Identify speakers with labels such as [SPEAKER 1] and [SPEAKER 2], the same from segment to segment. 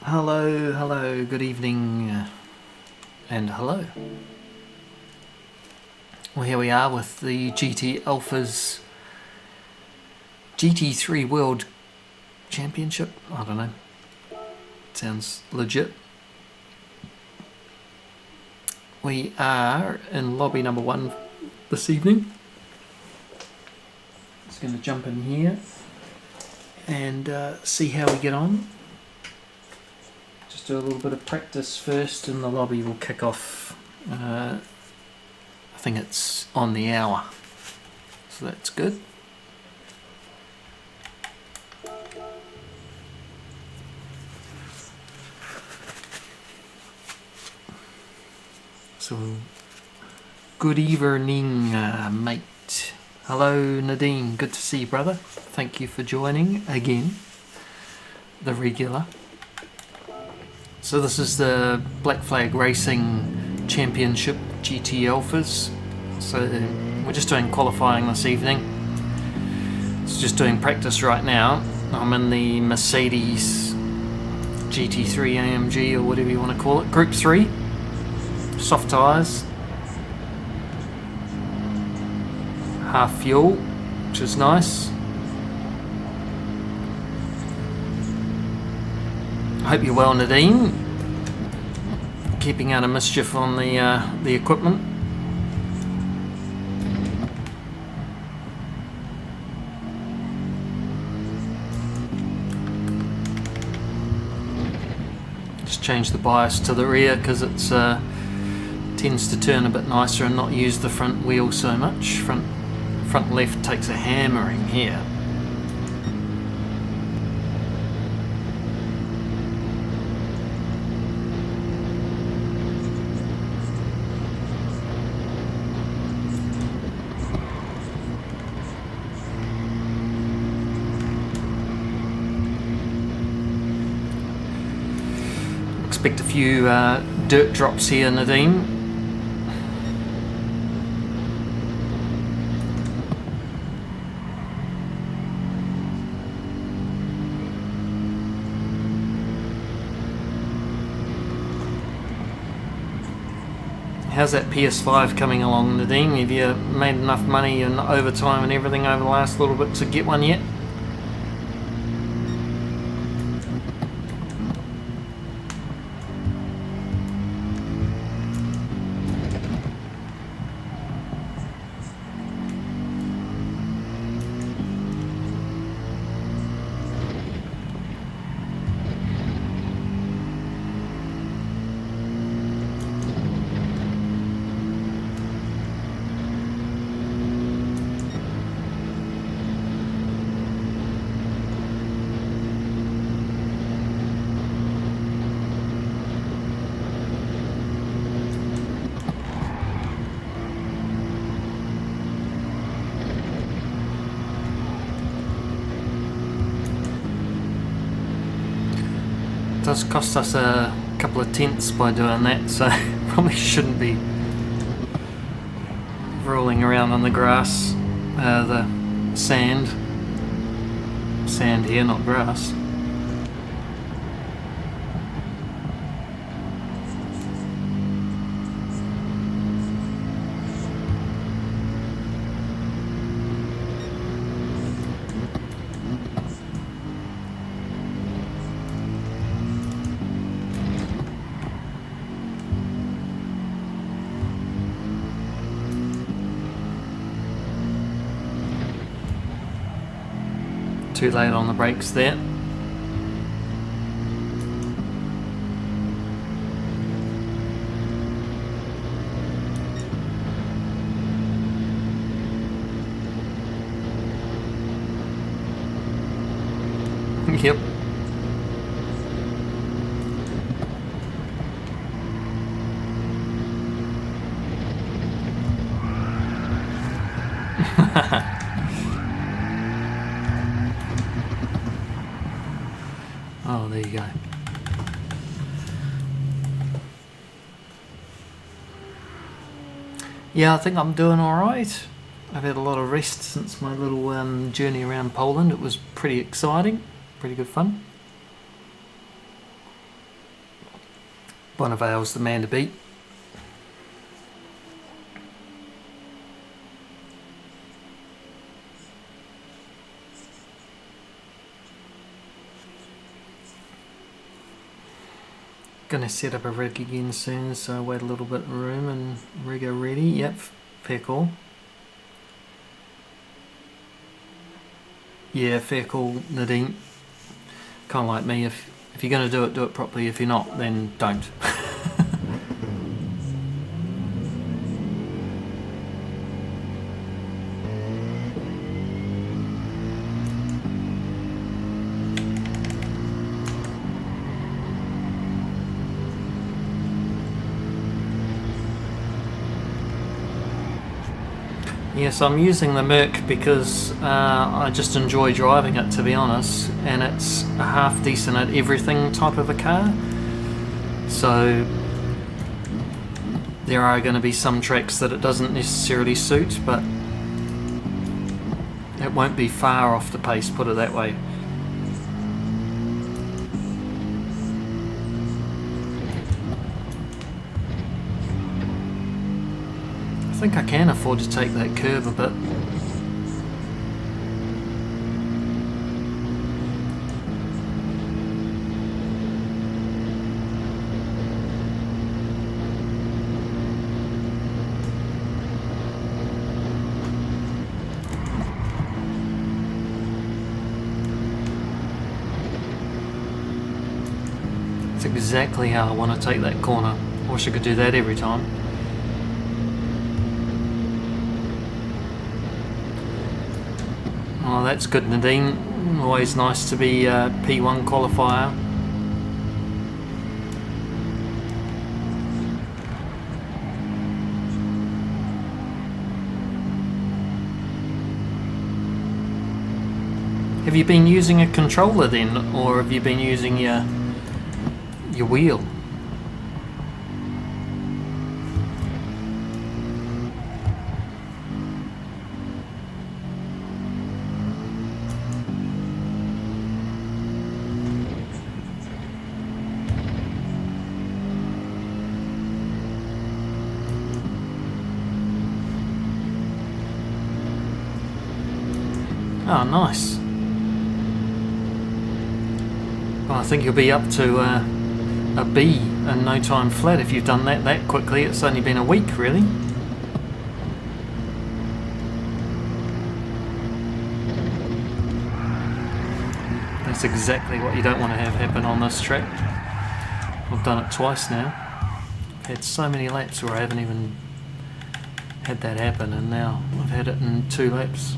[SPEAKER 1] Hello, hello, good evening, and hello. Well, here we are with the GT Alphas GT3 World Championship. I don't know. Sounds legit. We are in lobby number 1 this evening. Just going to jump in here and see how we get on. Just do a little bit of practice first and the lobby will kick off. I think it's on the hour, so that's good. So, good evening, mate. Hello, Nadine. Good to see you, brother. Thank you for joining again. The regular. So this is the Black Flag Racing Championship GT Alphas. So we're just doing qualifying this evening. It's just doing practice right now. I'm in the Mercedes GT3 AMG or whatever you want to call it. Group 3. Soft tyres. Half fuel, which is nice. I hope you're well, Nadine. Keeping out of mischief on the equipment. Just change the bias to the rear because it's tends to turn a bit nicer and not use the front wheel so much. Front left takes a hammering here. Expect a few dirt drops here, Nadine. How's that PS5 coming along, Nadine? Have you made enough money and overtime and everything over the last little bit to get one yet? Does cost us a couple of tenths by doing that, so probably shouldn't be rolling around on the grass, the sand here, not grass. Too late on the brakes there. Yep. Oh, there you go. Yeah, I think I'm doing alright. I've had a lot of rest since my little journey around Poland. It was pretty exciting, pretty good fun. Bonnevale's the man to beat. Gonna set up a rig again soon, so wait a little bit of room and rig are ready. Yep, fair call. Yeah, fair call, Nadine. Kind of like me, if you're gonna do it properly. If you're not, then don't. Yes, I'm using the Merc because I just enjoy driving it, to be honest, and it's a half decent at everything type of a car. So there are going to be some tracks that it doesn't necessarily suit, but it won't be far off the pace, put it that way. I think I can afford to take that curve a bit. It's exactly how I want to take that corner. I wish I could do that every time. Oh, that's good, Nadine. Always nice to be P1 qualifier. Have you been using a controller then, or have you been using your wheel? Oh, nice. Well, I think you'll be up to a B in no time flat if you've done that quickly. It's only been a week, really. That's exactly what you don't want to have happen on this track. I've done it twice now. I've had so many laps where I haven't even had that happen, and now I've had it in 2 laps.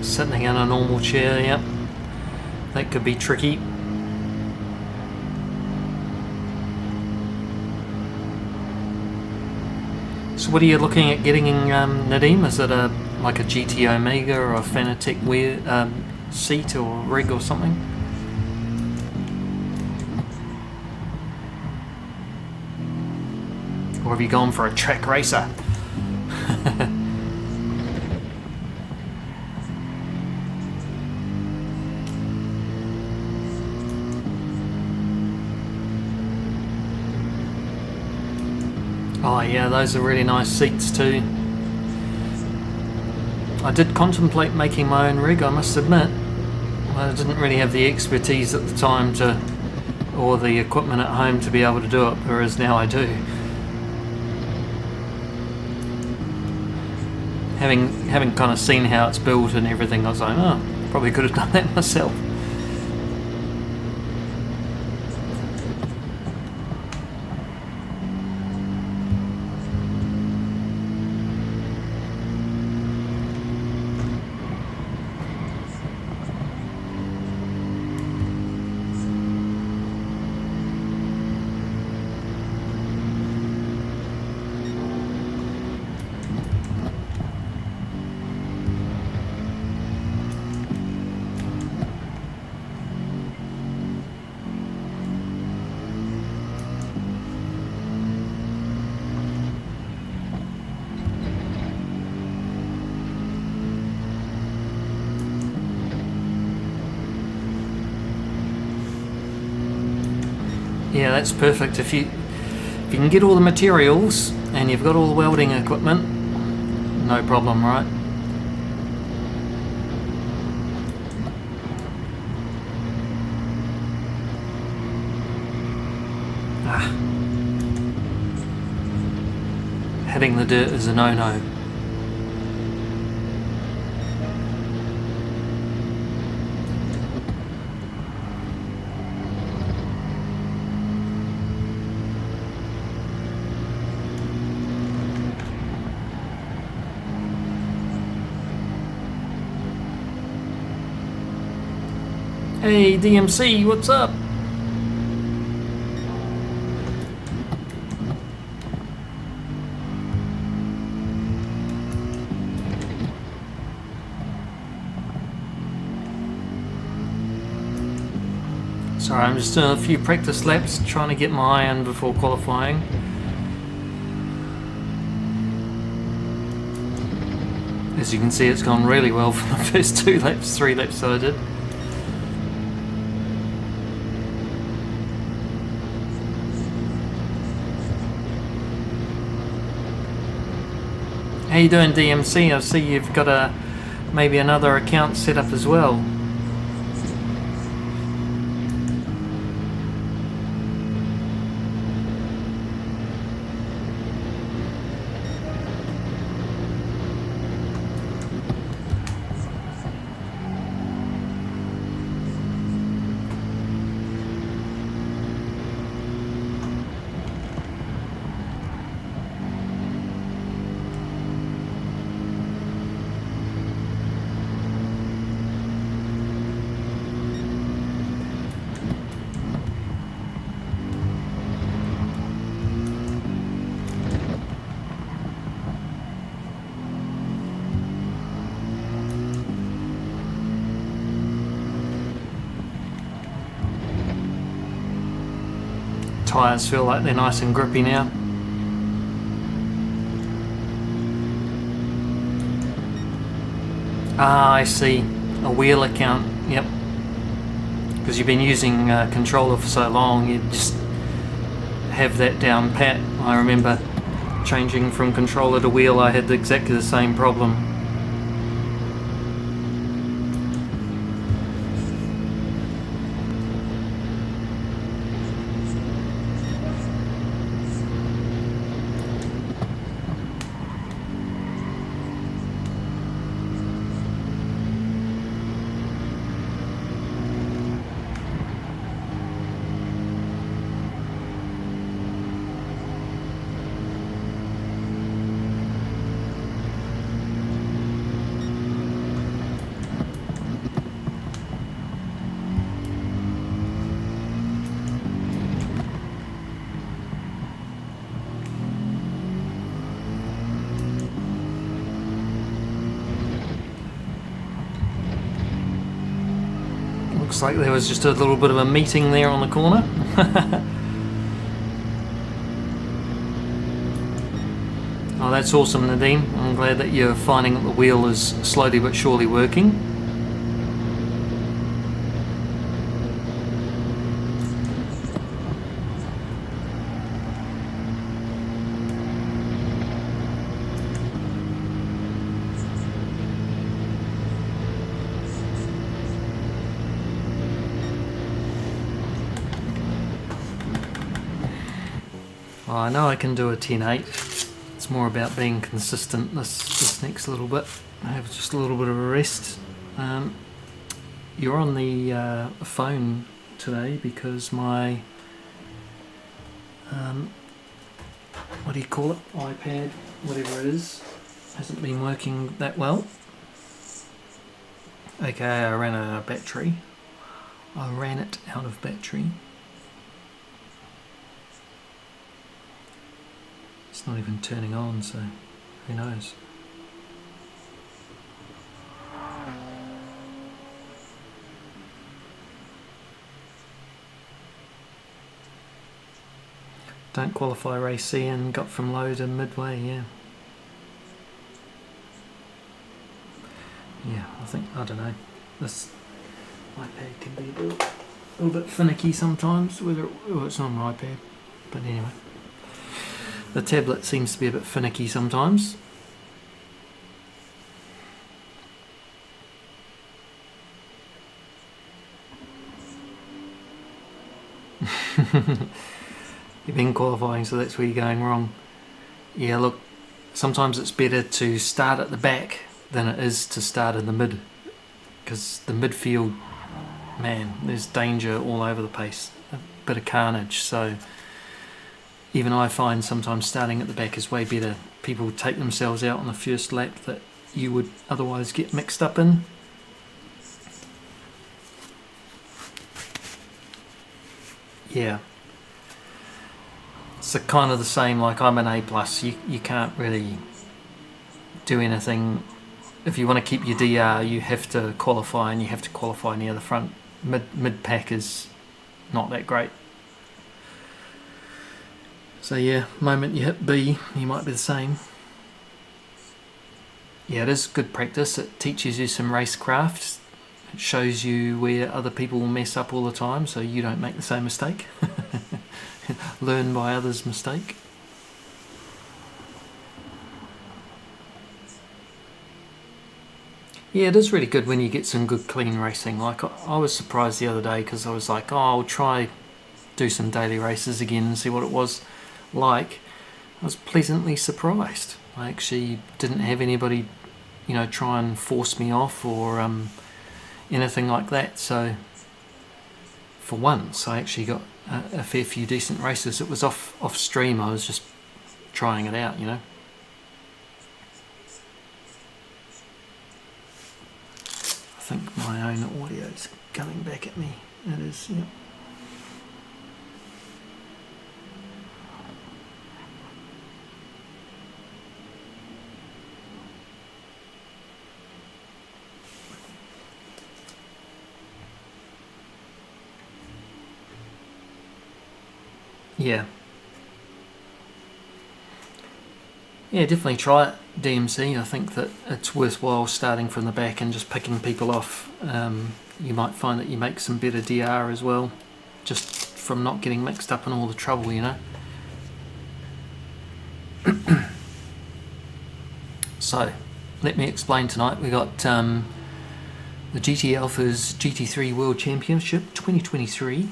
[SPEAKER 1] Sitting in a normal chair, yep. That could be tricky. So what are you looking at getting in, Nadim? Is it like a GT Omega or a Fanatec seat or rig or something? Or have you gone for a Trak Racer? Oh yeah, those are really nice seats too. I did contemplate making my own rig, I must admit. I didn't really have the expertise at the time or the equipment at home to be able to do it, whereas now I do. Having kind of seen how it's built and everything, I was like, oh, probably could have done that myself. Yeah, that's perfect. If you can get all the materials and you've got all the welding equipment, no problem, right? Hitting the dirt is a no-no. Hey DMC, what's up? Sorry, I'm just doing a few practice laps, trying to get my iron before qualifying. As you can see, it's gone really well for the first 3 laps that I did. How you doing, DMC? I see you've got maybe another account set up as well. Tyres feel like they're nice and grippy now. Ah, I see. A wheel account, yep. Because you've been using controller for so long, you just have that down pat. I remember changing from controller to wheel, I had exactly the same problem. Looks like there was just a little bit of a meeting there on the corner. Oh, that's awesome, Nadine. I'm glad that you're finding that the wheel is slowly but surely working. Oh, I know I can do a 10.8. It's more about being consistent this next little bit. I have just a little bit of a rest. You're on the phone today because my what do you call it? iPad, whatever it is, hasn't been working that well. Okay, I ran out of battery. I ran it out of battery. It's not even turning on, so who knows. Don't qualify race C and got from low to midway, yeah. Yeah, I don't know. This iPad can be a a little bit finicky sometimes, it's on my iPad, but anyway. The tablet seems to be a bit finicky sometimes. You've been qualifying, so that's where you're going wrong. Yeah, look, sometimes it's better to start at the back than it is to start in the mid, because the midfield, man, there's danger all over the place, a bit of carnage. So even I find sometimes starting at the back is way better. People take themselves out on the first lap that you would otherwise get mixed up in. Yeah, it's kind of the same. Like, I'm an A+, you can't really do anything. If you want to keep your DR, you have to qualify, and you have to qualify near the front. Mid pack is not that great. So yeah, moment you hit B, you might be the same. Yeah, it is good practice. It teaches you some racecraft. It shows you where other people will mess up all the time, so you don't make the same mistake. Learn by others' mistake. Yeah, it is really good when you get some good clean racing. Like, I was surprised the other day because I was like, oh, I'll try do some daily races again and see what it was like. I was pleasantly surprised. I actually didn't have anybody, try and force me off or anything like that. So for once, I actually got a fair few decent races. It was off stream. I was just trying it out, I think my own audio is coming back at me. It is, yeah. Yeah, definitely try it, DMC. I think that it's worthwhile starting from the back and just picking people off. You might find that you make some better DR as well, just from not getting mixed up in all the trouble, So, let me explain tonight. We got the GT Alpha's GT3 World Championship 2023.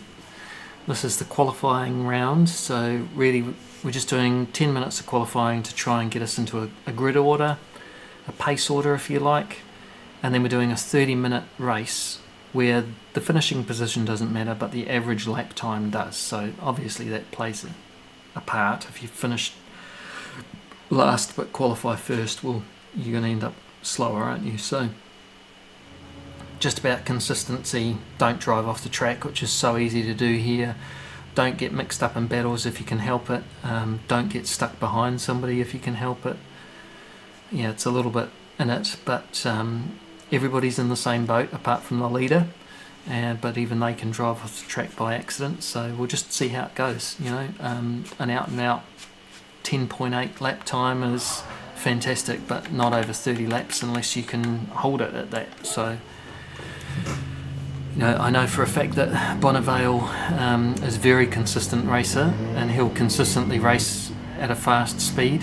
[SPEAKER 1] This is the qualifying round, so really we're just doing 10 minutes of qualifying to try and get us into a grid order, a pace order if you like, and then we're doing a 30-minute race where the finishing position doesn't matter but the average lap time does. So obviously that plays a part. If you finish last but qualify first, well, you're going to end up slower, aren't you? So just about consistency. Don't drive off the track, which is so easy to do here. Don't get mixed up in battles if you can help it. Don't get stuck behind somebody if you can help it. Yeah, it's a little bit in it, but everybody's in the same boat apart from the leader, but even they can drive off the track by accident. So we'll just see how it goes. An out and out 10.8 lap time is fantastic, but not over 30 laps unless you can hold it at that. So I know for a fact that Bonnevale is a very consistent racer, and he'll consistently race at a fast speed.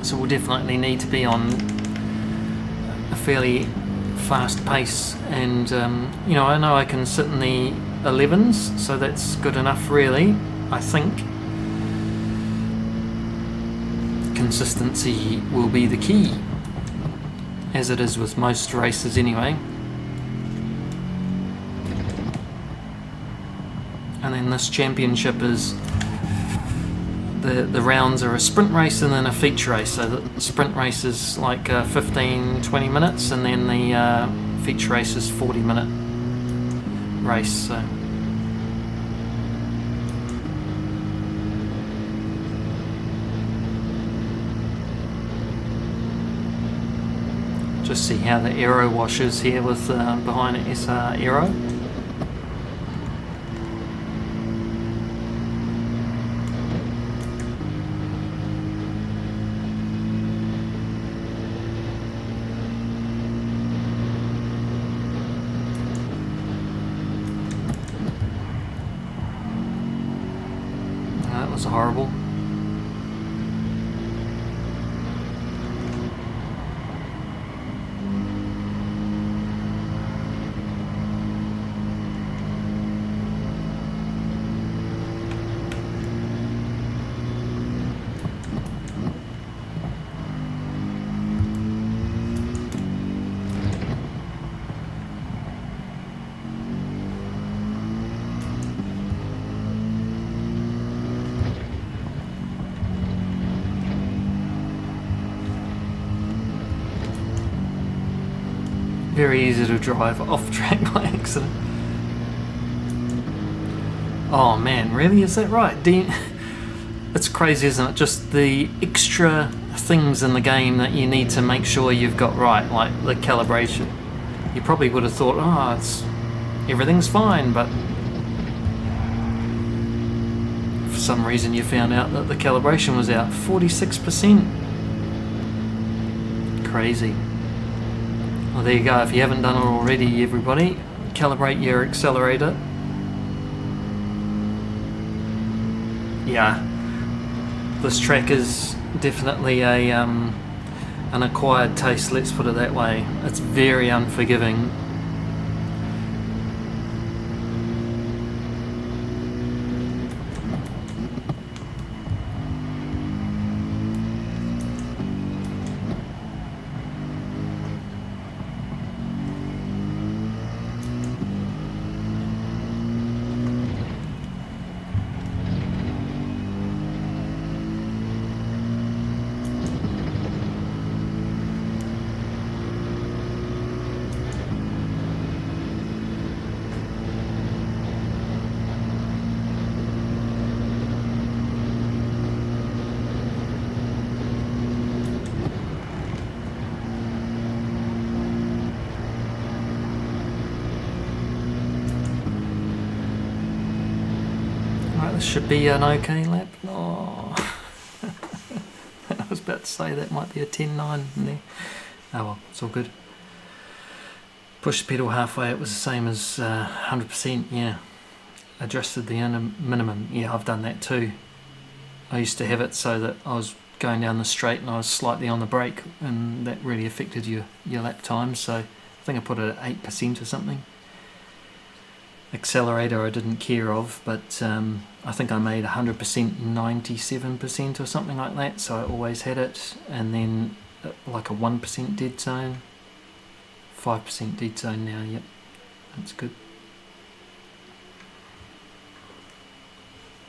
[SPEAKER 1] So we'll definitely need to be on a fairly fast pace, and I know I can sit in the 11s, so that's good enough really, I think. Consistency will be the key, as it is with most races anyway. And then this championship is the rounds are a sprint race and then a feature race. So the sprint race is like 15-20 minutes, and then the feature race is 40-minute race. So just see how the aero washes here with behind it SR aero. was horrible. Very easy to drive off track by accident. Oh man, really? Is that right? It's crazy, isn't it? Just the extra things in the game that you need to make sure you've got right, like the calibration. You probably would have thought, oh, everything's fine, but for some reason you found out that the calibration was out. 46%. Crazy. Well, there you go. If you haven't done it already, everybody, calibrate your accelerator. Yeah, this track is definitely a an acquired taste, let's put it that way. It's very unforgiving. Should be an okay lap. Oh. I was about to say that might be a 10.9 in there. Oh well, it's all good. Push the pedal halfway, it was the same as 100%, yeah. Adjusted the minimum, yeah, I've done that too. I used to have it so that I was going down the straight and I was slightly on the brake, and that really affected your lap time, so I think I put it at 8% or something. Accelerator I didn't care of, but I think I made 100% 97% or something like that, so I always had it, and then like a 1% dead zone, 5% dead zone now. Yep, that's good.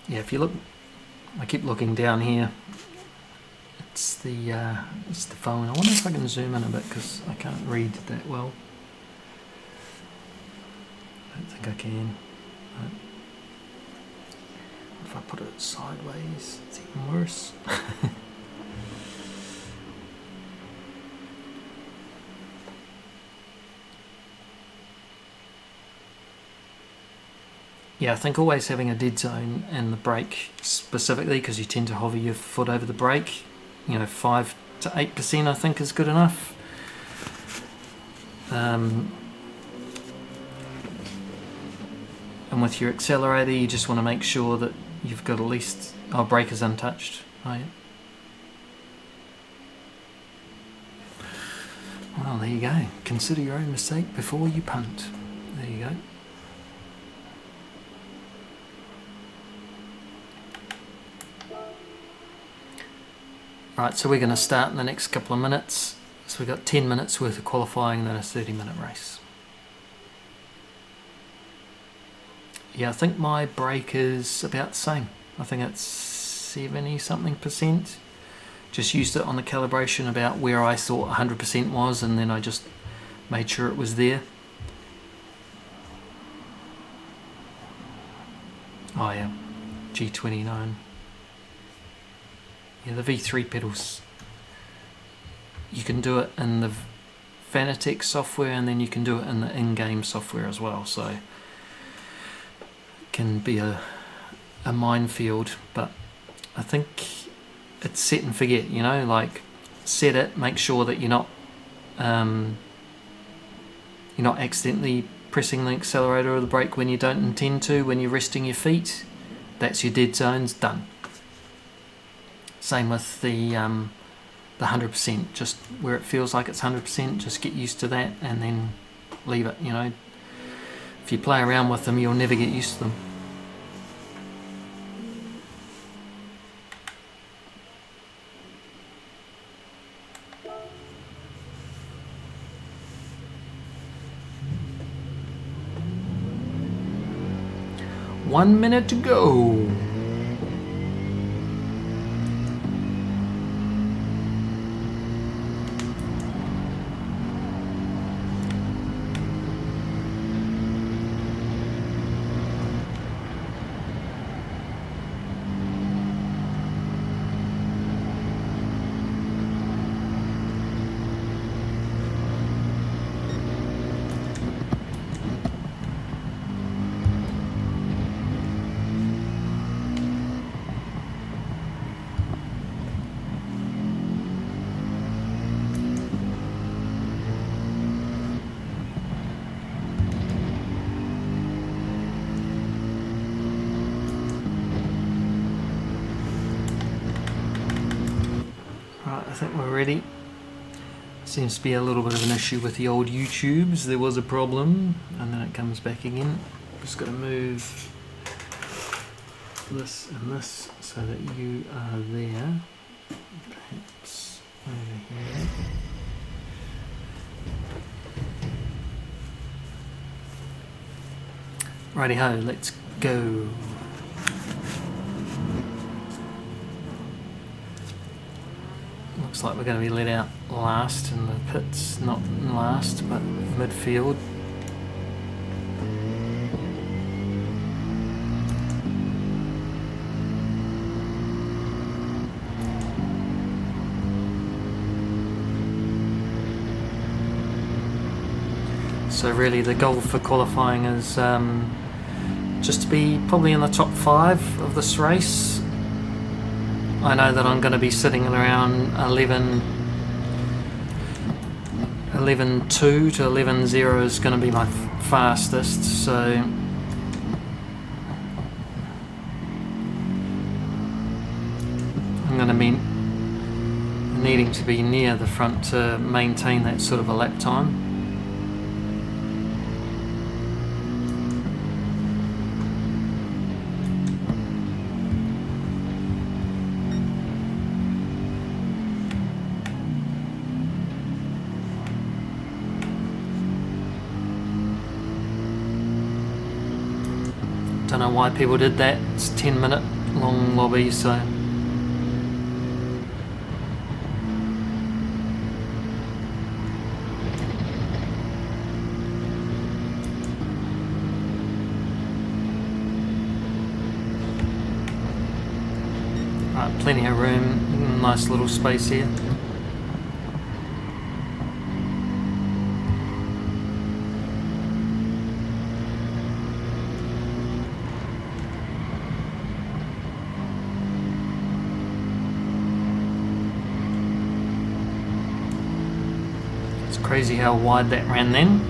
[SPEAKER 1] Yeah, if you look, I keep looking down here, it's the phone. I wonder if I can zoom in a bit because I can't read that well. I don't think I can. Right. If I put it sideways, it's even worse. Yeah, I think always having a dead zone and the brake specifically, because you tend to hover your foot over the brake, 5 to 8% I think is good enough. And with your accelerator, you just want to make sure that you've got at least... Oh, brake is untouched. Oh, yeah. Well, there you go. Consider your own mistake before you punt. There you go. Right, so we're going to start in the next couple of minutes. So we've got 10 minutes worth of qualifying and then a 30-minute race. Yeah, I think my brake is about the same. I think it's 70-something%. Just used it on the calibration about where I thought 100% was, and then I just made sure it was there. Oh yeah, G29. Yeah, the V3 pedals. You can do it in the Fanatec software, and then you can do it in the in-game software as well, so can be a minefield, but I think it's set and forget, like set it, make sure that you're not accidentally pressing the accelerator or the brake when you don't intend to, when you're resting your feet. That's your dead zones, done. Same with the 100%, just where it feels like it's 100%, just get used to that and then leave it. You know, if you play around with them, you'll never get used to them. One minute to go. I think we're ready. Seems to be a little bit of an issue with the old YouTubes. There was a problem and then it comes back again. Just got to move this and this so that you are there. Perhaps over here. Righty ho, let's go. Looks like we're going to be let out last in the pits, not last, but midfield. So really the goal for qualifying is just to be probably in the top 5 of this race. I know that I'm going to be sitting around 11.2 to 11.0 is going to be my fastest, so I'm going to be needing to be near the front to maintain that sort of a lap time. Don't know why people did that. It's a 10-minute long lobby, so right, plenty of room, nice little space here. Crazy how wide that ran then.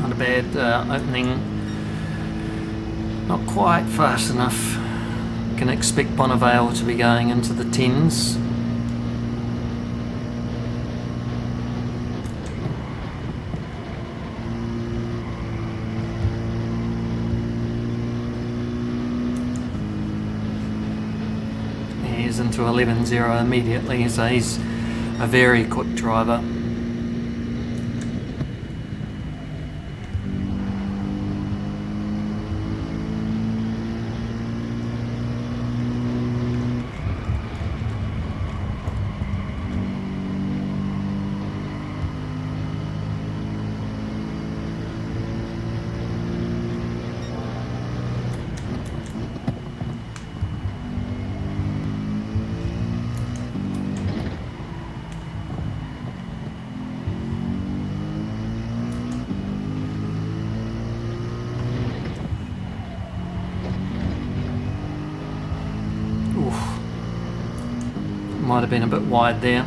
[SPEAKER 1] Not a bad opening. Not quite fast enough. You can expect Bonnevale to be going into the 10s. He's into 11.0 immediately, so he's a very quick driver. Might have been a bit wide there.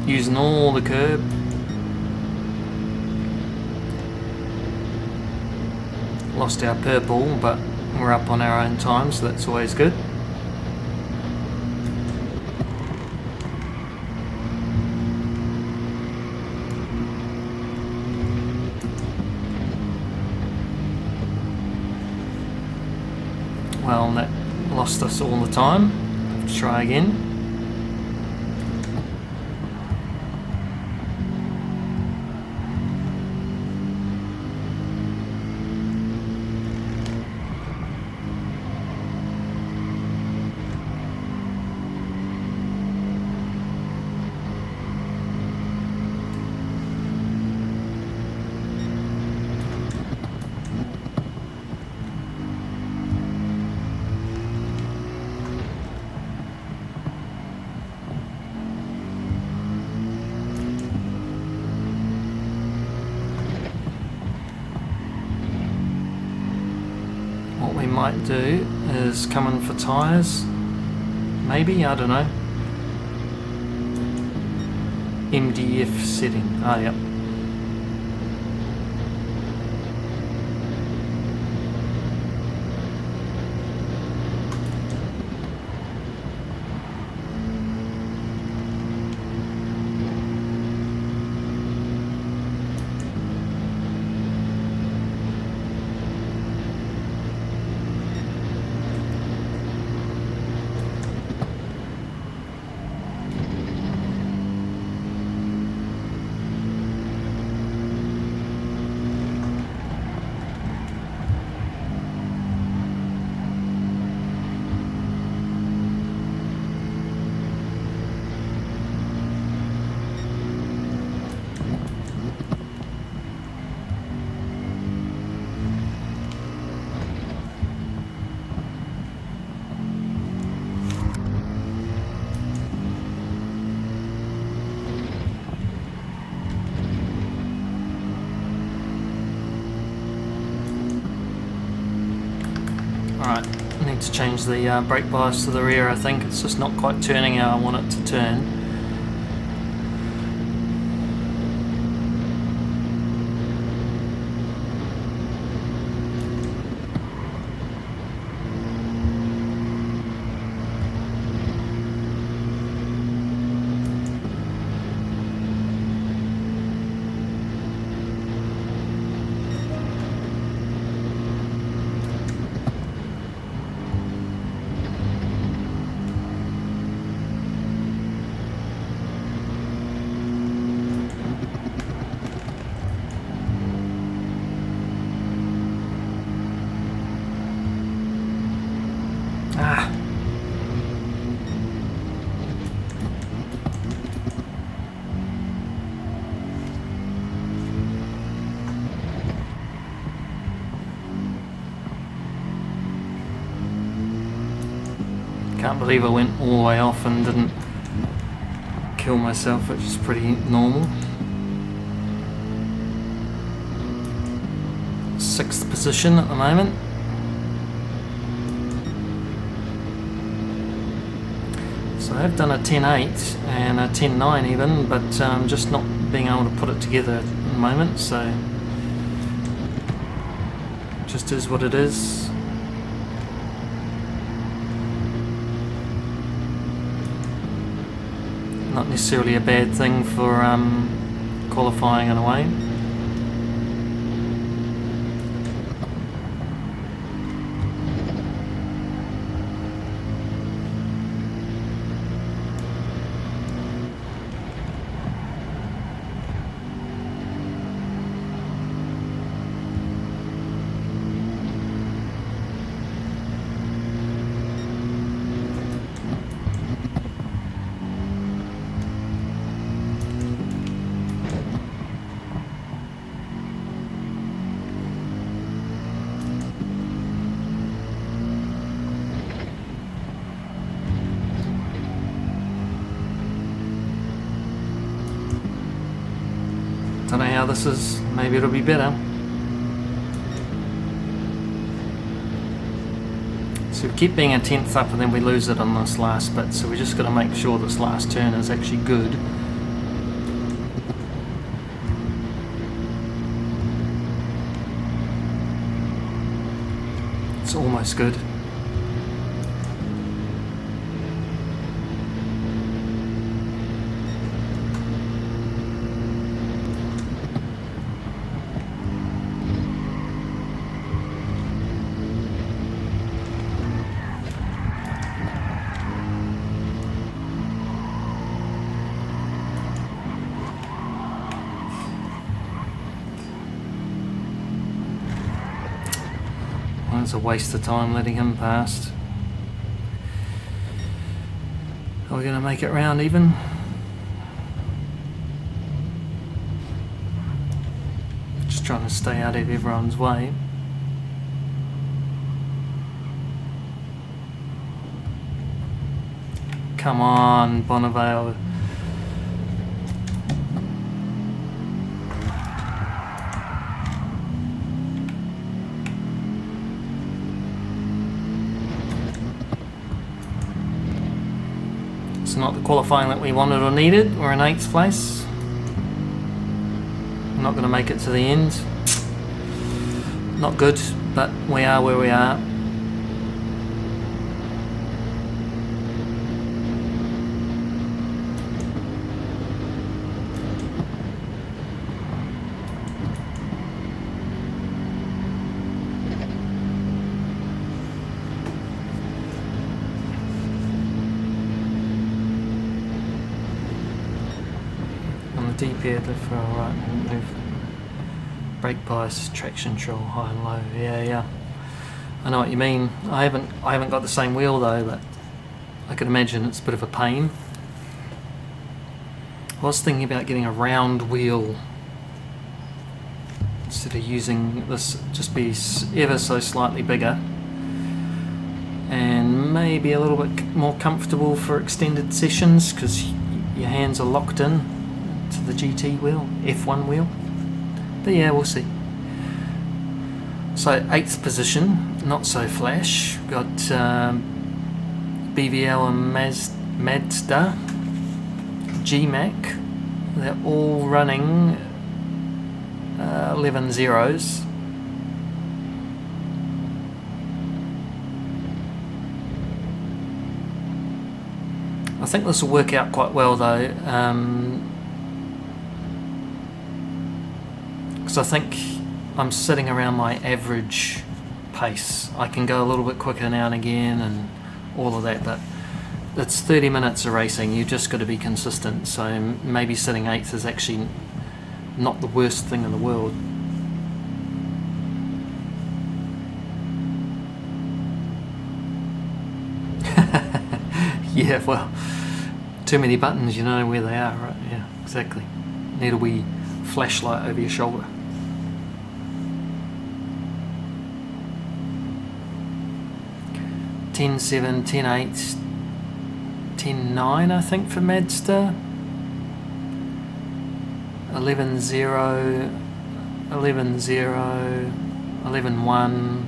[SPEAKER 1] Using all the curb. Lost our purple, but we're up on our own time, so that's always good. Well, that lost us all the time. Let's try again. What we might do is come in for tyres, maybe, I don't know. MDF setting, oh yep. Alright, I need to change the brake bias to the rear. I think it's just not quite turning how I want it to turn. Can't believe I went all the way off and didn't kill myself, which is pretty normal. 6th position at the moment. So I've done a 10.8 and a 10.9 even, but just not being able to put it together at the moment, so just is what it is. Not necessarily a bad thing for qualifying in a way. Don't know how this is, maybe it'll be better. So we keep being a tenth up and then we lose it on this last bit, so we just got to make sure this last turn is actually good. It's almost good. It's a waste of time letting him past. Are we going to make it round even? Just trying to stay out of everyone's way. Come on, Bonnevale. Not the qualifying that we wanted or needed. We're in 8th place. We're not going to make it to the end. Not good, but we are where we are. D-pad, left for right, move. Brake bias, traction control, high and low. Yeah. I know what you mean. I haven't got the same wheel though, but I can imagine it's a bit of a pain. I was thinking about getting a round wheel instead of using this, just be ever so slightly bigger and maybe a little bit more comfortable for extended sessions because your hands are locked in to the GT wheel, F1 wheel. But yeah, we'll see. So 8th position, not so flash. Got BVL and Mazda, GMAC. They're all running 11 zeros. I think this will work out quite well though. Because I think I'm sitting around my average pace. I can go a little bit quicker now and again and all of that, but it's 30 minutes of racing. You've just got to be consistent. So maybe sitting 8th is actually not the worst thing in the world. Yeah, well, too many buttons, you know where they are, right? Yeah, exactly. Need a wee flashlight over your shoulder. 10.7, 10.8, 10.9 I think for Mazda. 11.0, 11.0, 11.1,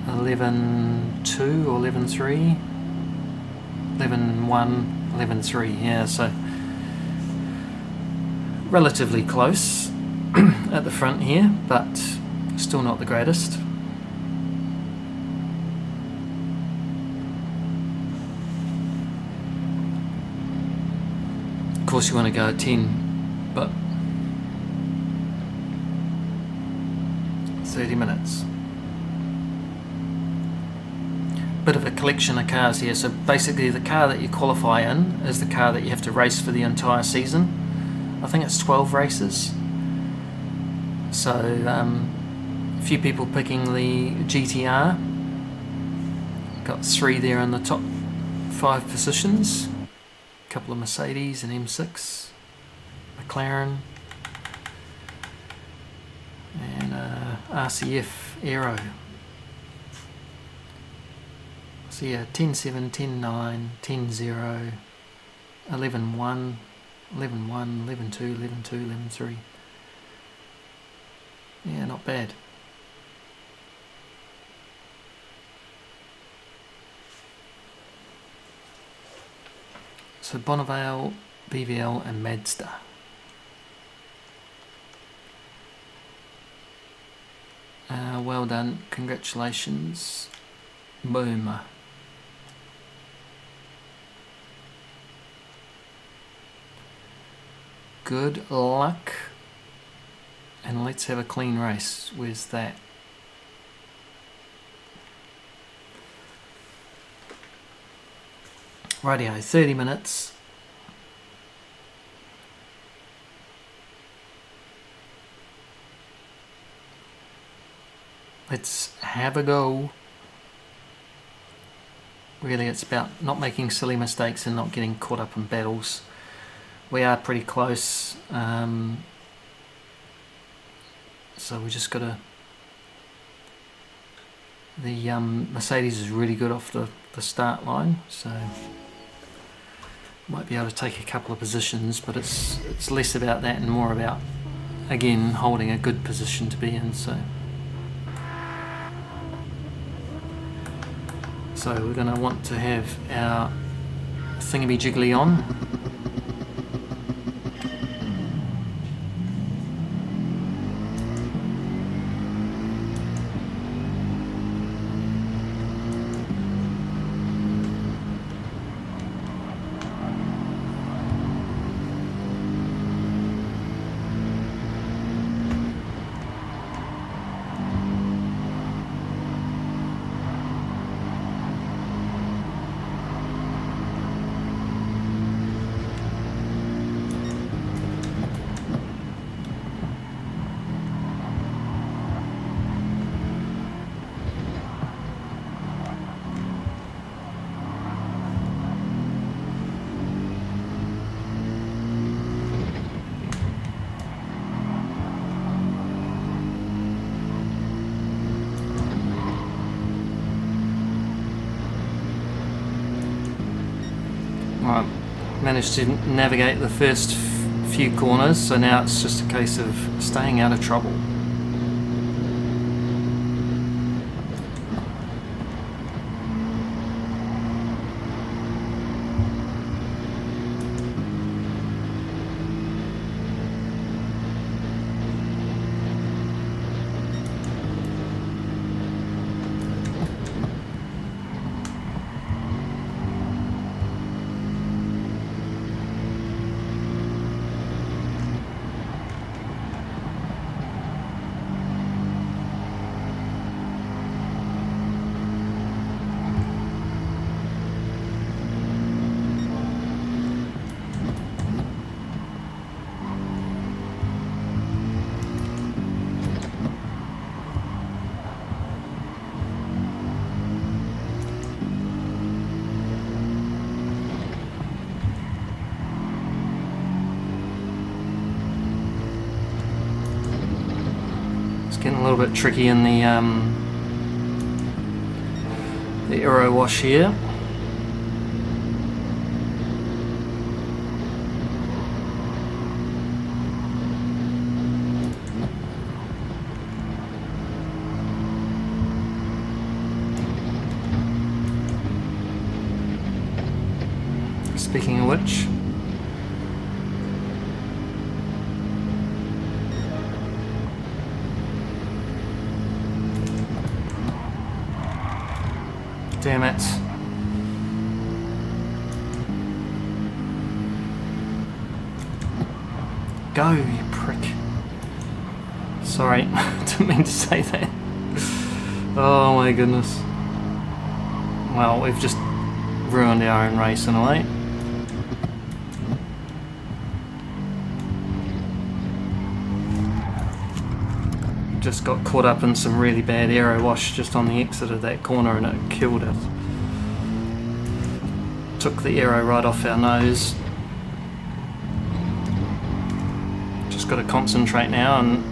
[SPEAKER 1] 11.2 or 11.3, 11.1, 11.3, yeah, so relatively close at the front here, but still not the greatest. Of course you want to go at 10, but 30 minutes. Bit of a collection of cars here. So basically the car that you qualify in is the car that you have to race for the entire season. I think it's 12 races. So a few people picking the GTR. Got 3 there in the top 5 positions. A couple of Mercedes and M6, McLaren, and RCF Aero. So yeah, 10.7, 10.9, 10.0, 11.1, 11.1, 11.2, 11.2, 11.3. Yeah, not bad. So Bonnevale, BVL and Mazda. Well done, congratulations. Boom. Good luck. And let's have a clean race. Where's that? Rightio, 30 minutes. Let's have a go. Really, it's about not making silly mistakes and not getting caught up in battles. We are pretty close. So we just gotta... The Mercedes is really good off the start line, so might be able to take a couple of positions, but it's less about that and more about, again, holding a good position to be in. So we're going to want to have our thingy-jiggly on. Right, managed to navigate the first few corners, so now it's just a case of staying out of trouble. Getting a little bit tricky in the aero wash here. Speaking of which, damn it. Go, you prick. Sorry, didn't mean to say that. Oh my goodness. Well, we've just ruined our own race in a way. Just got caught up in some really bad aero wash just on the exit of that corner and it killed us. Took the aero right off our nose. Just got to concentrate now and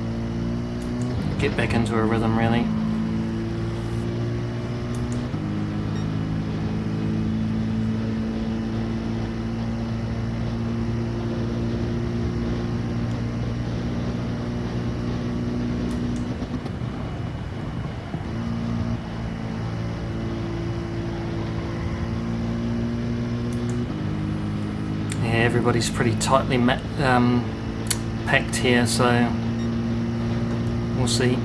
[SPEAKER 1] get back into a rhythm really. everybody's pretty tightly packed here, so we'll see.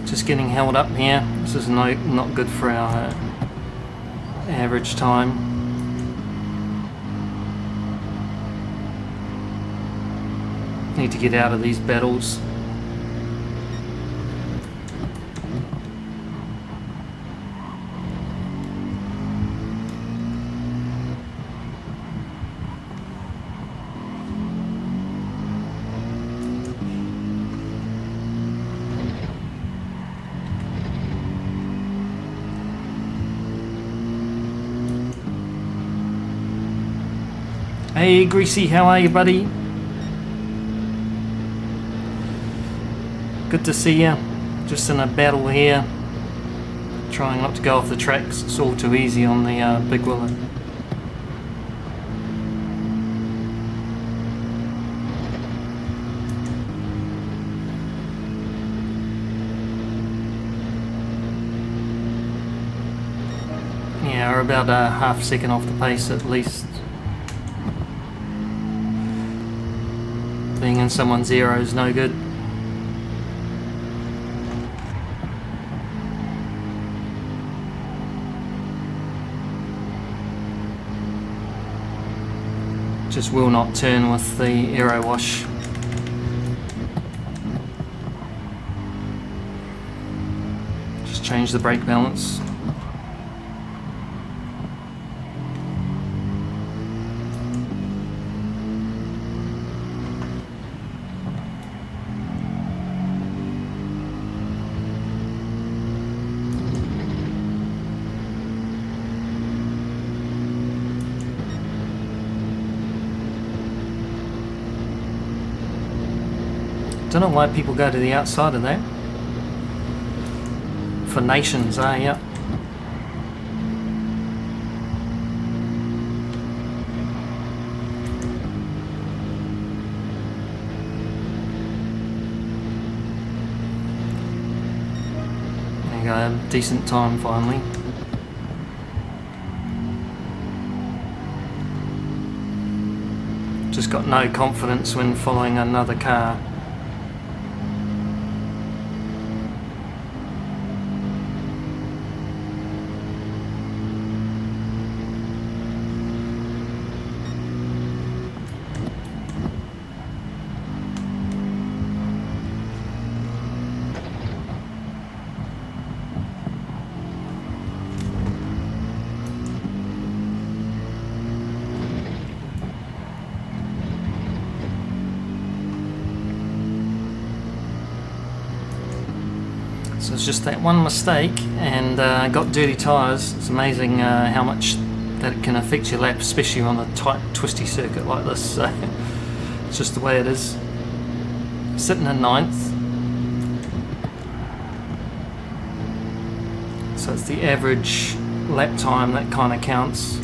[SPEAKER 1] Just getting held up here. This is not good for our average time. Need to get out of these battles. Hey Greasy, how are you, buddy? Good to see you. Just in a battle here. Trying not to go off the tracks. It's all too easy on the big willow. Yeah, we're about a half second off the pace at least. Being in someone's zero is no good. Just will not turn with the aero wash. Just change the brake balance. Don't know why people go to the outside of that. For nations, yeah. There you go, decent time finally. Just got no confidence when following another car. So it's just that one mistake and got dirty tyres. It's amazing how much that it can affect your lap, especially on a tight twisty circuit like this. So it's just the way it is. Sitting in 9th. So it's the average lap time that kind of counts.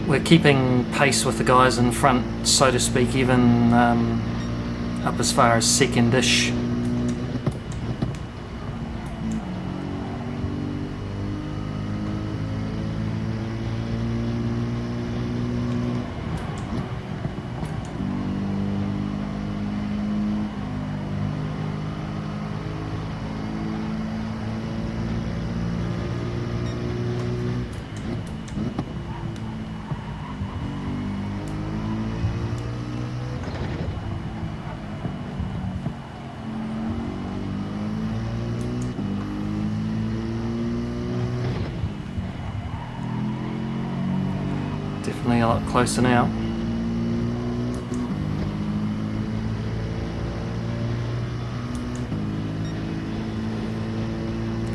[SPEAKER 1] We're keeping pace with the guys in front, so to speak, even up as far as second-ish. Definitely a lot closer now.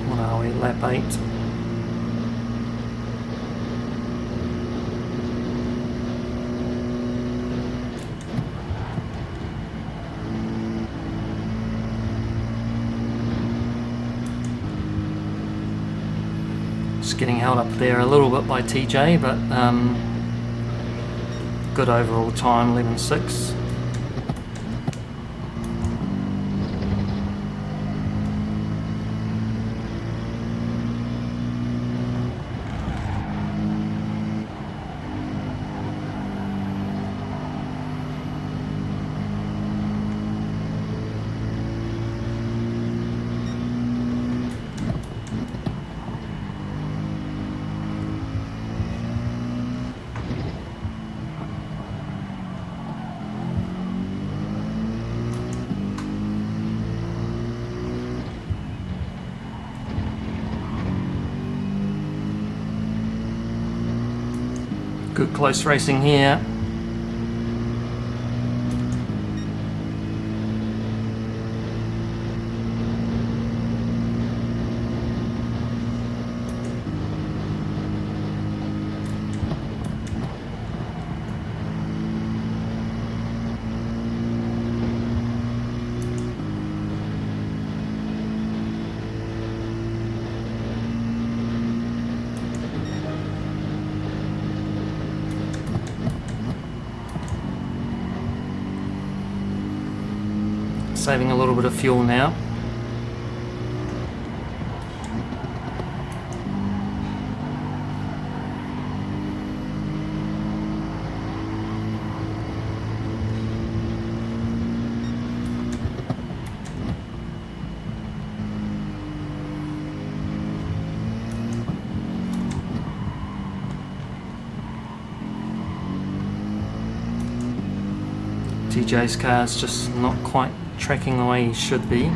[SPEAKER 1] What are we, lap 8? Just getting held up there a little bit by TJ, but good overall time, 11.6. Good close racing here. Saving a little bit of fuel now. TJ's car's just not quite tracking the way he should be.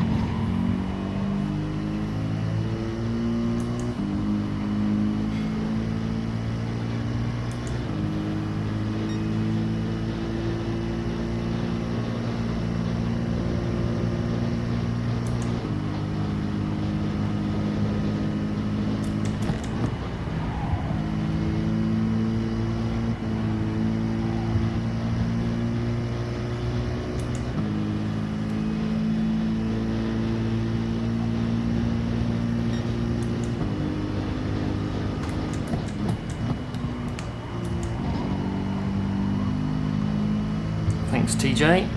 [SPEAKER 1] Thanks, TJ.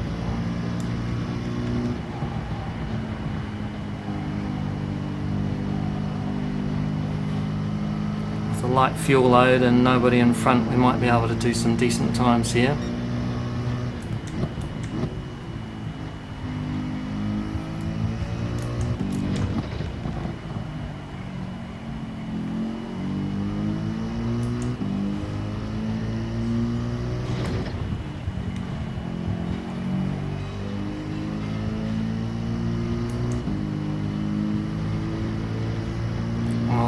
[SPEAKER 1] With a light fuel load and nobody in front, we might be able to do some decent times here.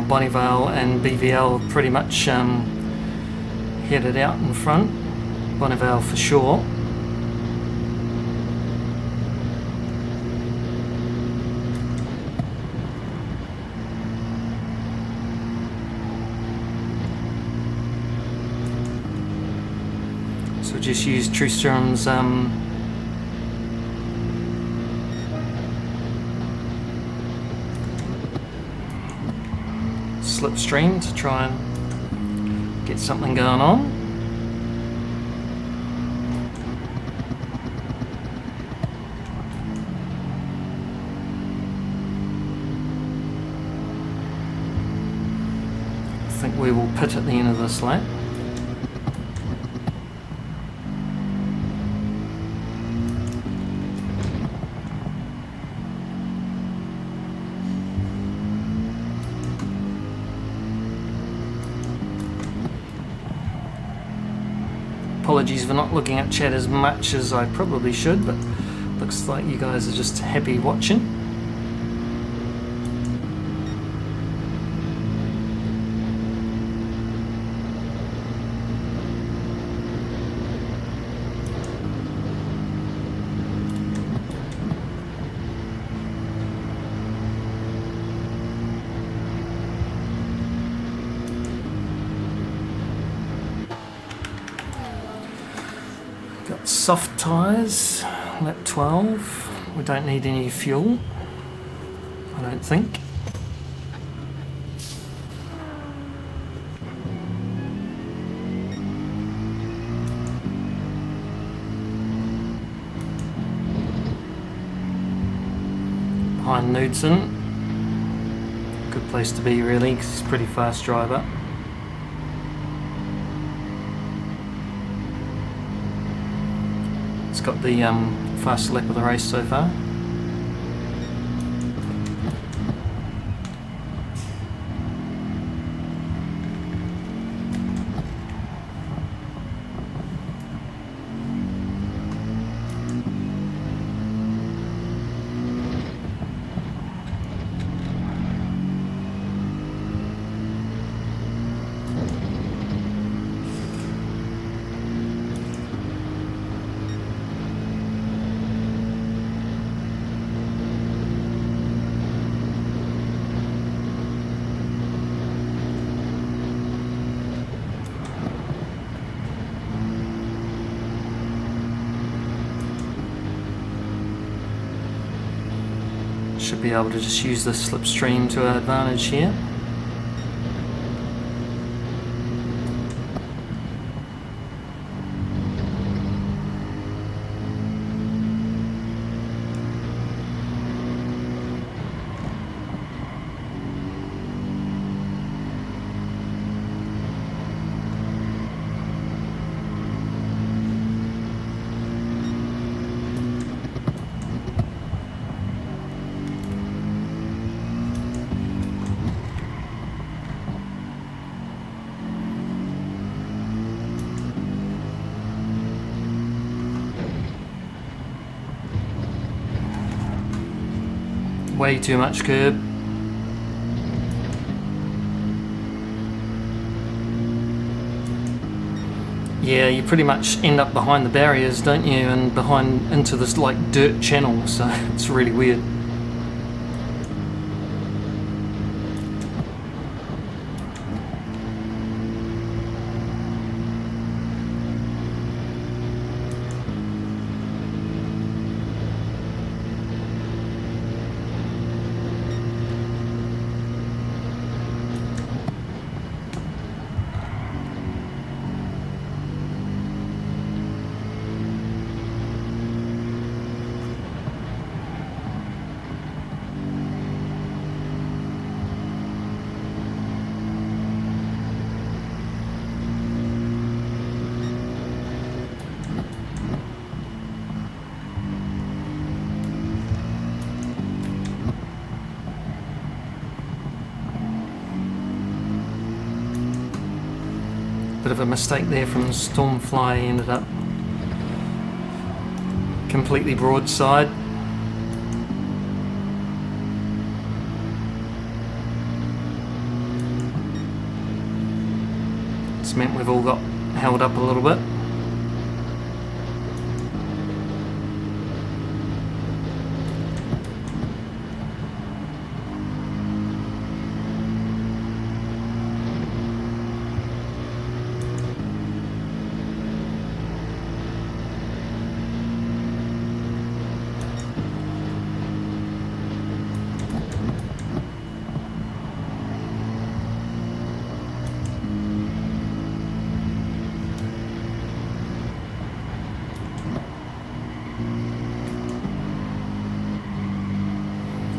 [SPEAKER 1] Bonnevale and BVL pretty much headed out in front. Bonnevale for sure. So just use Tristram's Slipstream to try and get something going on. I think we will pit at the end of this lap. Apologies for not looking at chat as much as I probably should, but looks like you guys are just happy watching. soft tyres, lap 12. We don't need any fuel, I don't think. Behind Knudsen. Good place to be really, because he's a pretty fast driver. It's got the fastest lap of the race so far. Should be able to just use the slipstream to our advantage here. Way too much curb. Yeah, you pretty much end up behind the barriers, don't you? And behind into this like dirt channel, so it's really weird. Bit of a mistake there from Stormfly, ended up completely broadside. It's meant we've all got held up a little bit.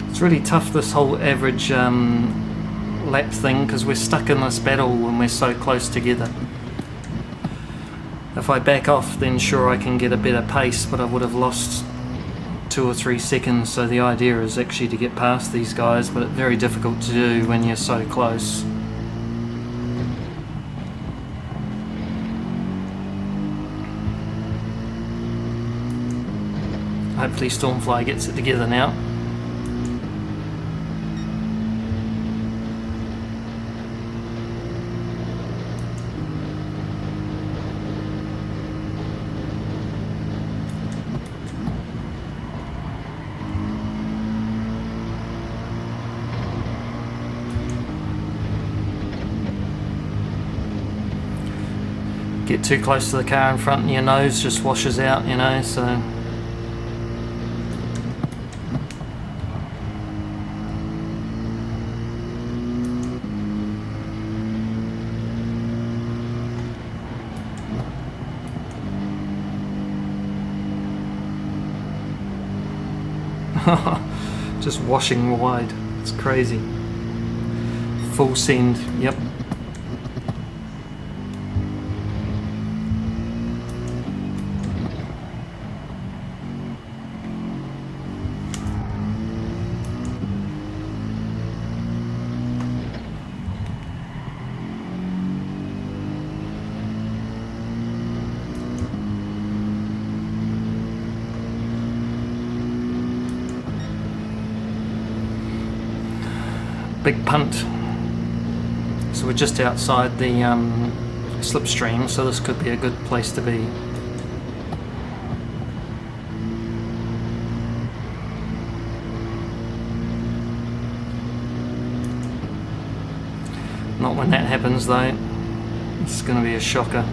[SPEAKER 1] It's really tough, this whole average lap thing, because we're stuck in this battle when we're so close together. If I back off, then sure I can get a better pace, but I would have lost 2 or 3 seconds. So the idea is actually to get past these guys, but it's very difficult to do when you're so close. Hopefully Stormfly gets it together now. get too close to the car in front and your nose just washes out, you know, so. Just washing wide, it's crazy. Full send, yep. Big punt. So we're just outside the Slipstream, so this could be a good place to be. Not when that happens though. It's going to be a shocker.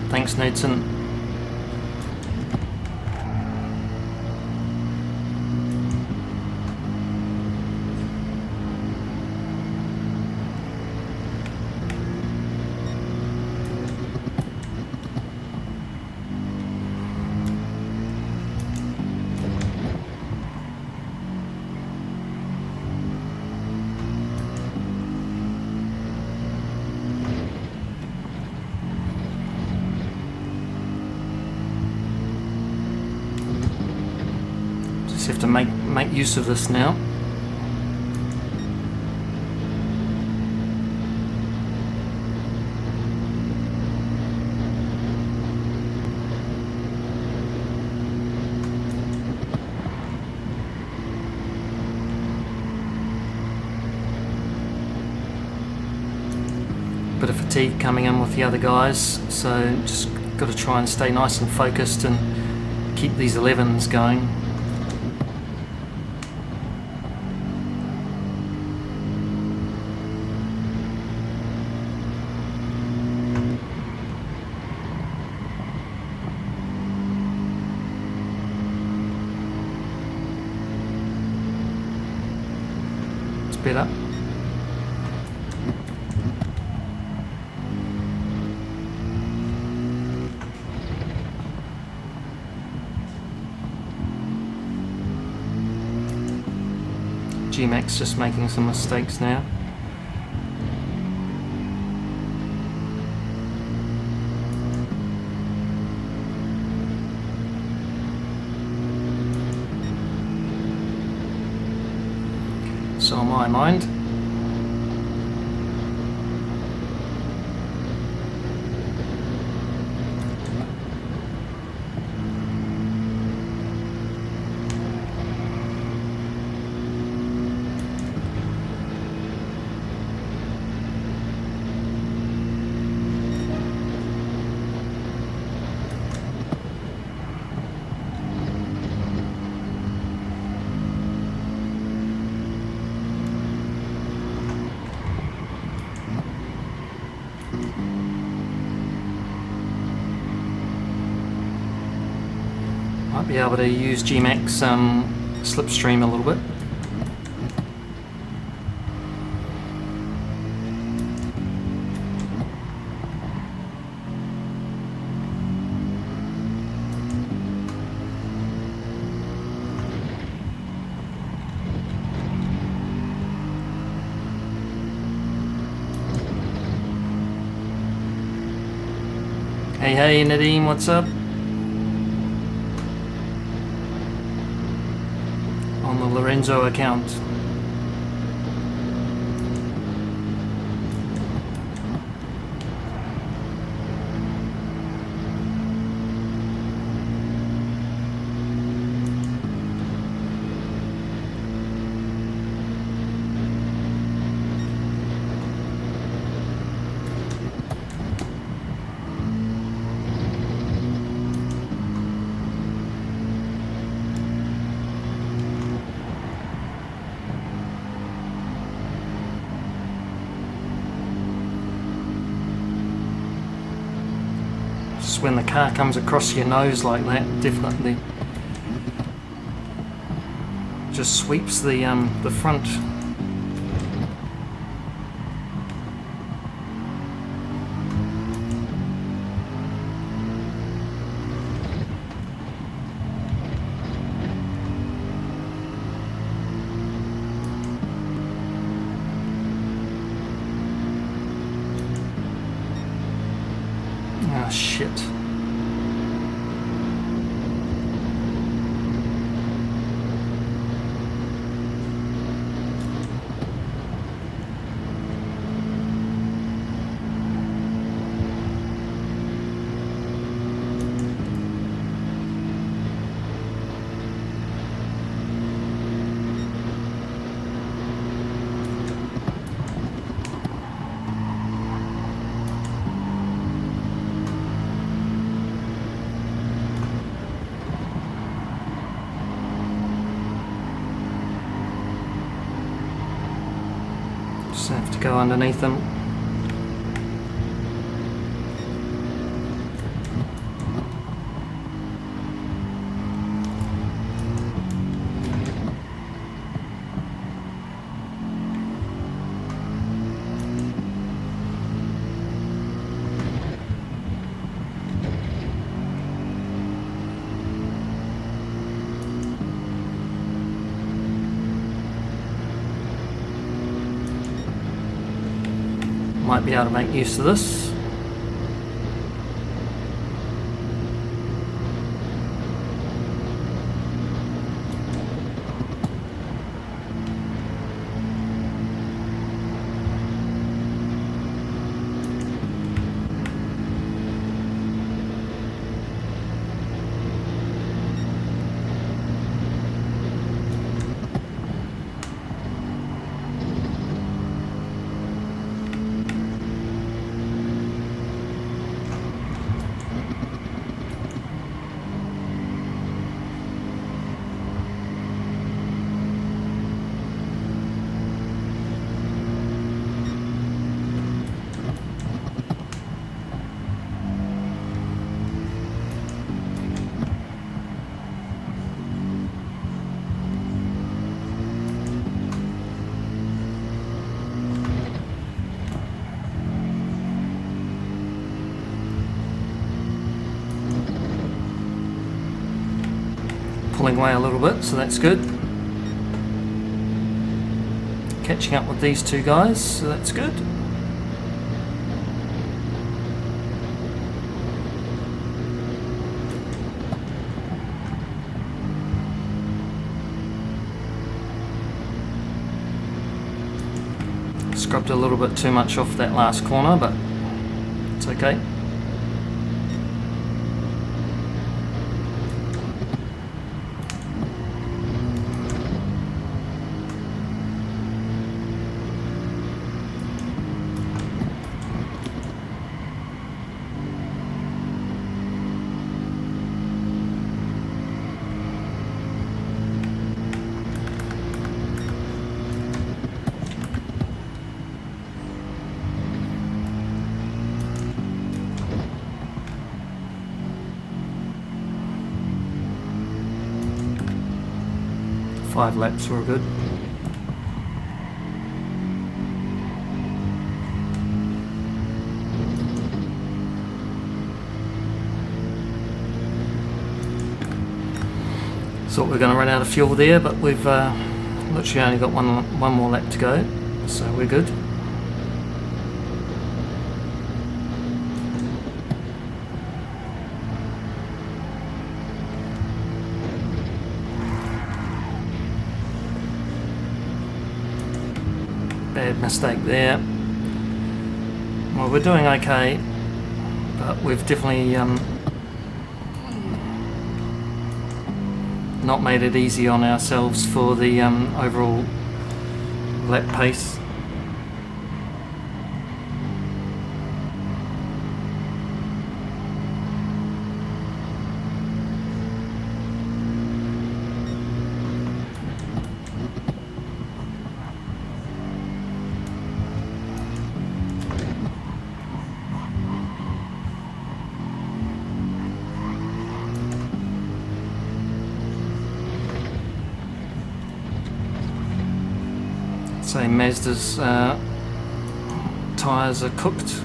[SPEAKER 1] Thanks, Knudsen. Have to make use of this now. Bit of fatigue coming in with the other guys, so just got to try and stay nice and focused and keep these 11s going. Better. G-Max just making some mistakes now. So on my mind. Might be able to use G-Max Slipstream a little bit. Hey Nadeem, what's up? On the Lorenzo account. Just when the car comes across your nose like that, definitely just sweeps the front. Ah, shit. Just have to go underneath them. Might be able to make use of this. Pulling away a little bit, so that's good. Catching up with these two guys, so that's good. Scrubbed a little bit too much off that last corner, but it's okay. Five laps were good. Thought we were going to run out of fuel there, but we've literally only got one more lap to go, so we're good. Bad mistake there. Well, we're doing okay, but we've definitely not made it easy on ourselves for the overall lap pace. Say Mazda's tyres are cooked.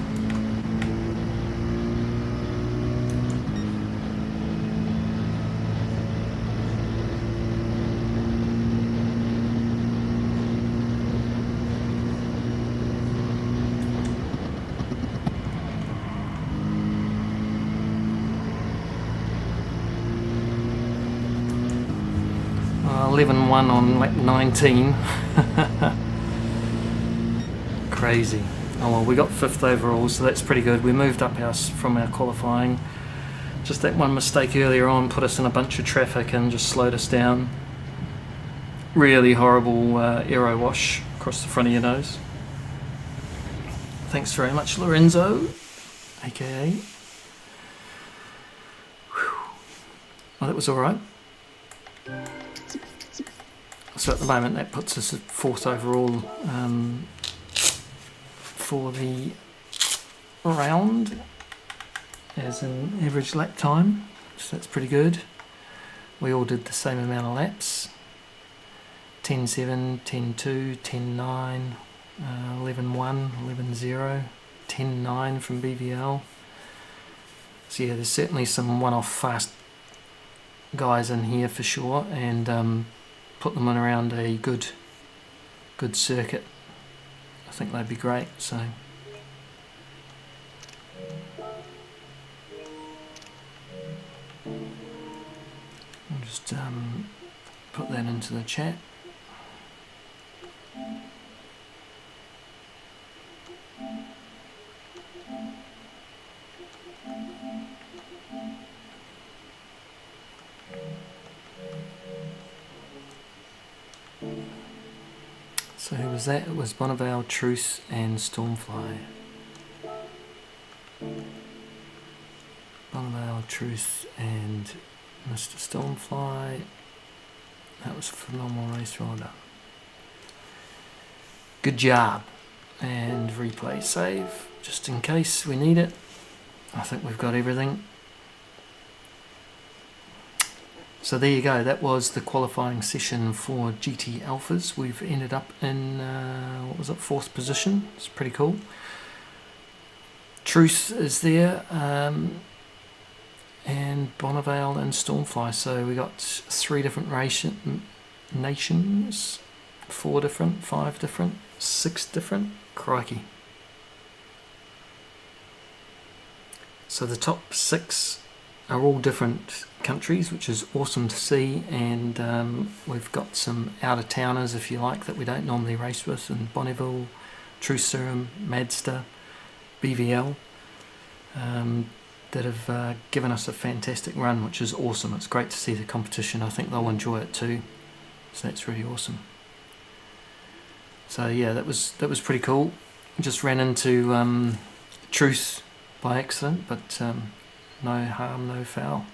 [SPEAKER 1] Uh, 11-1 on lap 19. Crazy. Oh well, we got 5th overall, so that's pretty good. We moved up from our qualifying. Just that one mistake earlier on put us in a bunch of traffic and just slowed us down. Really horrible aero wash across the front of your nose. Thanks very much, Lorenzo, aka. Well, that was alright. So at the moment that puts us at 4th overall for the round as an average lap time, so that's pretty good. We all did the same amount of laps, 10.7, 10.2, 10.9, 11.1, 11.0, 10.9 from BVL. So yeah, there's certainly some one-off fast guys in here for sure, and put them on around a good circuit. I think they'd be great. So I'll just put that into the chat. So who was that? It was Bonneville, Truth and Stormfly. Bonneville, Truth and Mr. Stormfly. That was a phenomenal race, well done. Good job. And replay save, just in case we need it. I think we've got everything. So there you go, that was the qualifying session for GT Alphas. We've ended up in, what was it, 4th position. It's pretty cool. Truth is there, and Bonneville and Stormfly. So we got 3 different nations, 4 different, 5 different, 6 different. Crikey. So the top 6 are all different countries, which is awesome to see, and we've got some out-of-towners, if you like, that we don't normally race with, and Bonneville, True Serum, Mazda, BVL, that have given us a fantastic run, which is awesome. It's great to see the competition. I think they'll enjoy it too, so that's really awesome. So yeah, that was pretty cool. Just ran into Truth by accident, but no harm, no foul.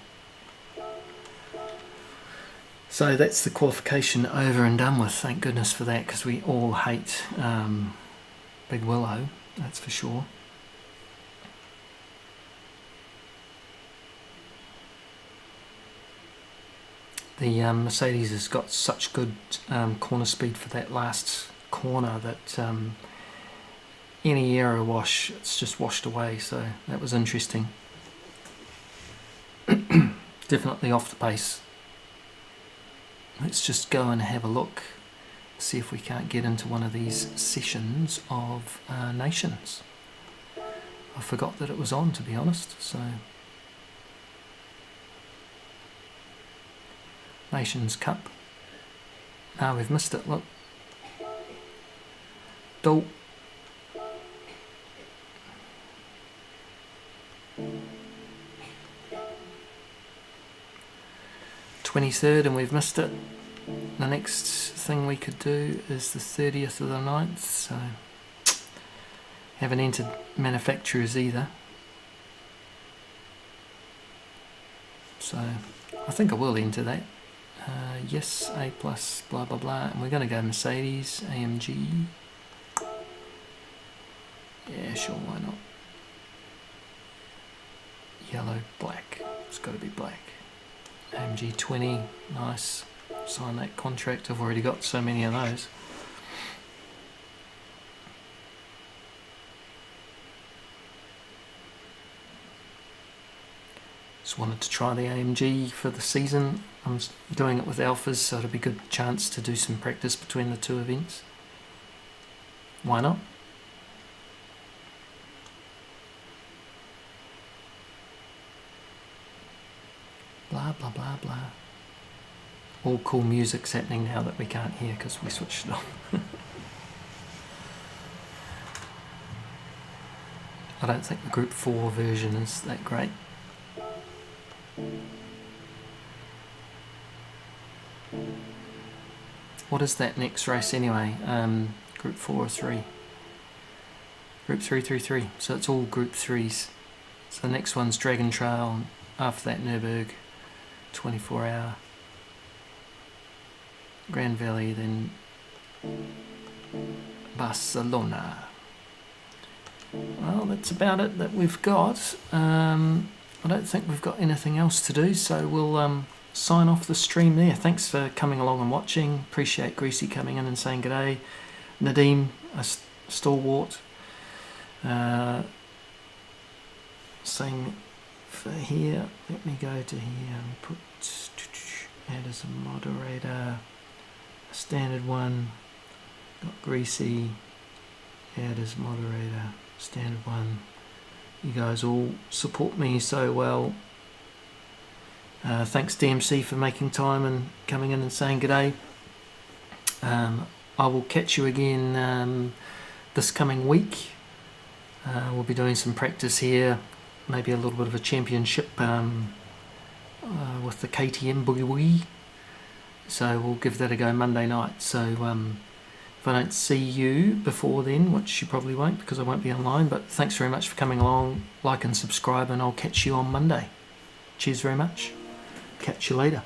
[SPEAKER 1] So that's the qualification over and done with. Thank goodness for that, because we all hate Big Willow, that's for sure. The Mercedes has got such good corner speed for that last corner that any aero wash, it's just washed away, so that was interesting. Definitely off the pace. Let's just go and have a look, see if we can't get into one of these sessions of nations. I forgot that it was on, to be honest. So Nations Cup. Now we've missed it, look. Dope. .23rd, and we've missed it. The next thing we could do is the 30th of the 9th, so haven't entered manufacturers either. So I think I will enter that. Yes, A+, blah blah blah, and we're going to go Mercedes, AMG. Yeah, sure, why not? Yellow, black. It's got to be black. AMG 20, nice. Sign that contract. I've already got so many of those. Just wanted to try the AMG for the season. I'm doing it with alphas, so it'll be a good chance to do some practice between the two events. Why not? Blah, blah, blah, blah. All cool music's happening now that we can't hear because we switched it on. I don't think the Group 4 version is that great. What is that next race anyway? Group 4 or 3? Group 333. So it's all Group 3s. So the next one's Dragon Trail. After that, Nürburgring, 24-hour. Grand Valley, then Barcelona. Well, that's about it that we've got. I don't think we've got anything else to do, so we'll sign off the stream there. Thanks for coming along and watching. Appreciate Greasy coming in and saying g'day. Nadeem, a stalwart. Same for here. Let me go to here and put add as a moderator. A standard one. Got Greasy. Add as moderator. Standard one. You guys all support me so well. Thanks DMC for making time and coming in and saying g'day. I will catch you again this coming week. We'll be doing some practice here, maybe a little bit of a championship with the KTM Boogie Woogie. So we'll give that a go Monday night. So if I don't see you before then, which you probably won't because I won't be online, but thanks very much for coming along. Like and subscribe, and I'll catch you on Monday. Cheers very much. Catch you later.